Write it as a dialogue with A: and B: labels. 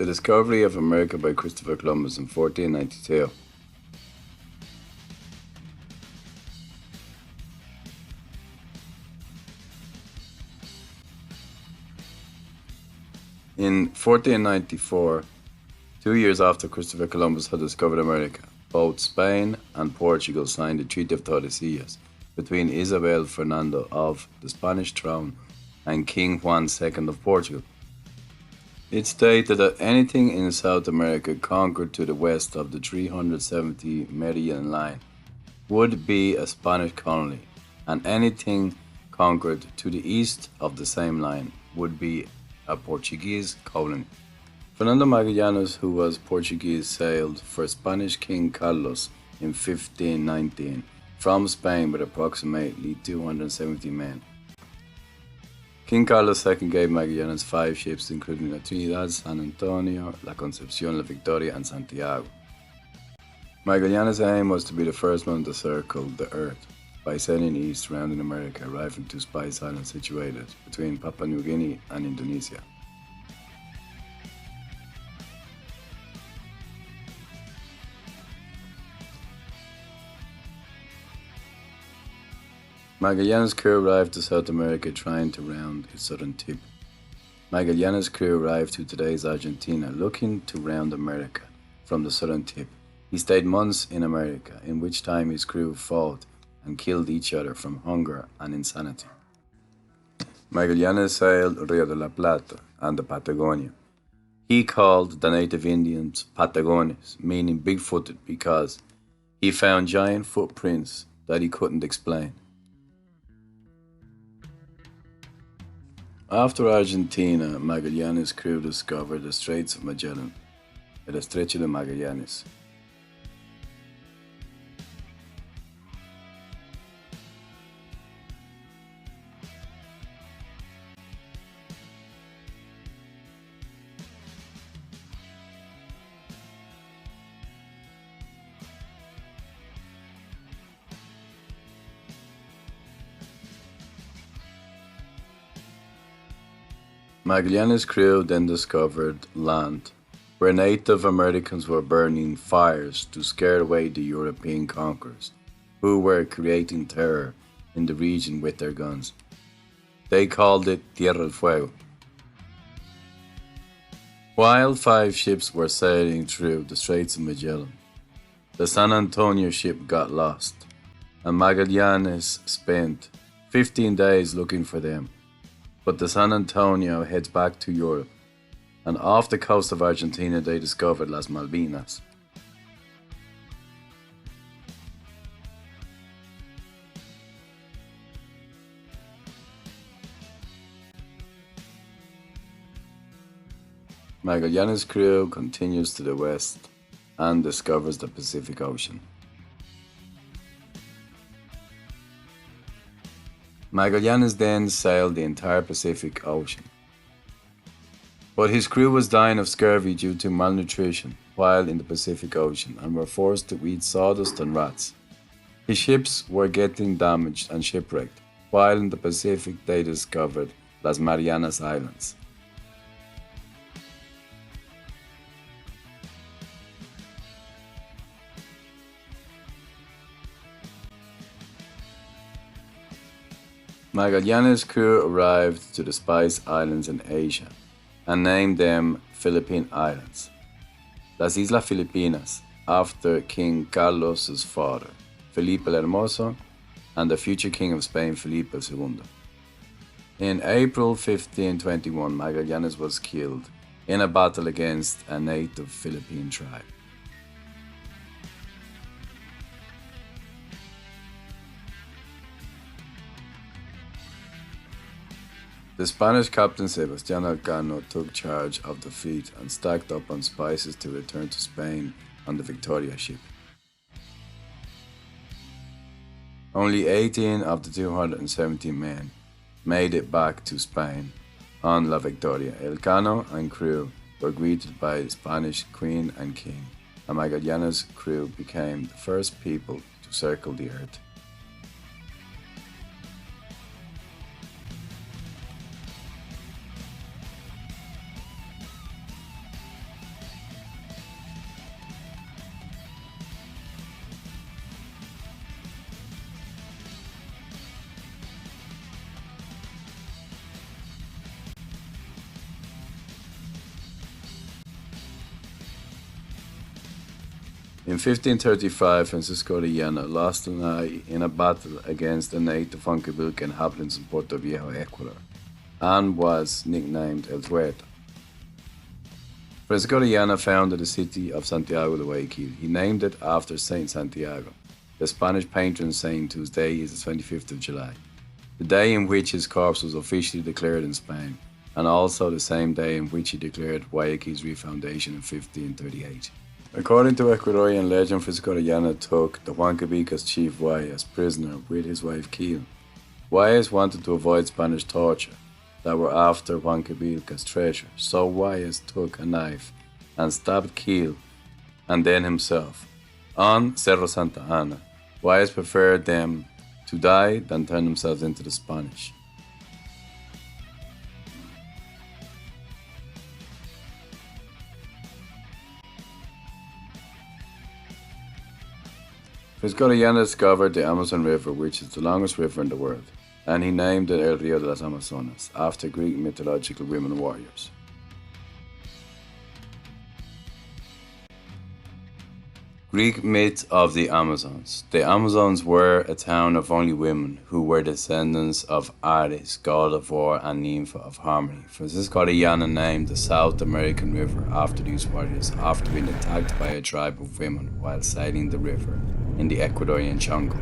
A: The discovery of America by Christopher Columbus in 1492. In 1494, 2 years after Christopher Columbus had discovered America, both Spain and Portugal signed the Treaty of Tordesillas between Isabel Fernando of the Spanish throne and King Juan II of Portugal. It stated that anything in South America conquered to the west of the 370 meridian line would be a Spanish colony, and anything conquered to the east of the same line would be a Portuguese colony. Fernando Magallanes, who was Portuguese, sailed for Spanish King Carlos in 1519 from Spain with approximately 270 men. King Carlos II gave Magallanes 5 ships, including La Trinidad, San Antonio, La Concepción, La Victoria, and Santiago. Magallanes' aim was to be the first man to circle the Earth by sailing east, rounding America, arriving to Spice Island situated between Papua New Guinea and Indonesia. Magallanes' crew arrived to South America trying to round its southern tip. Magallanes' crew arrived to today's Argentina looking to round America from the southern tip. He stayed months in America, in which time his crew fought and killed each other from hunger and insanity. Magallanes sailed Rio de la Plata and the Patagonia. He called the native Indians Patagones, meaning big-footed, because he found giant footprints that he couldn't explain. After Argentina, Magallanes' crew discovered the Straits of Magellan, el Estrecho de Magallanes. Magallanes' crew then discovered land, where Native Americans were burning fires to scare away the European conquerors, who were creating terror in the region with their guns. They called it Tierra del Fuego. While 5 ships were sailing through the Straits of Magellan, the San Antonio ship got lost, and Magallanes spent 15 days looking for them. But the San Antonio heads back to Europe, and off the coast of Argentina they discovered Las Malvinas. Magallanes' crew continues to the west and discovers the Pacific Ocean. Magallanes then sailed the entire Pacific Ocean. But his crew was dying of scurvy due to malnutrition while in the Pacific Ocean and were forced to eat sawdust and rats. His ships were getting damaged and shipwrecked, while in the Pacific they discovered Las Marianas Islands. Magallanes' crew arrived to the Spice Islands in Asia and named them Philippine Islands, Las Islas Filipinas, after King Carlos's father, Felipe el Hermoso, and the future King of Spain, Felipe II. In April 1521, Magallanes was killed in a battle against a native Philippine tribe. The Spanish captain Sebastián Elcano took charge of the fleet and stacked up on spices to return to Spain on the Victoria ship. Only 18 of the 270 men made it back to Spain on La Victoria. Elcano and crew were greeted by the Spanish Queen and King, and Magallanes' crew became the first people to circle the earth. In 1535, Francisco Orellana lost an eye in a battle against the native Huancabilca inhabitants in Puerto Viejo, Ecuador, and was nicknamed El Tuerto. Francisco Orellana founded the city of Santiago de Guayaquil. He named it after Saint Santiago, the Spanish patron saint whose day is the 25th of July, the day in which his corpse was officially declared in Spain, and also the same day in which he declared Guayaquil's refoundation in 1538. According to Ecuadorian legend, Francisco Orellana took the Huancabilca's chief Guayas prisoner with his wife Quil. Guayas wanted to avoid Spanish torture that were after Huancabilca's treasure, so Guayas took a knife and stabbed Quil and then himself. On Cerro Santa Ana, Guayas preferred them to die than turn themselves into the Spanish. Francisco Orellana discovered the Amazon River, which is the longest river in the world, and he named it El Río de las Amazonas, after Greek mythological women warriors. Greek myth of the Amazons. The Amazons were a town of only women who were descendants of Ares, god of war and nymph of harmony. Francisco Orellana named the South American river after these warriors, after being attacked by a tribe of women while sailing the river in the Ecuadorian jungle.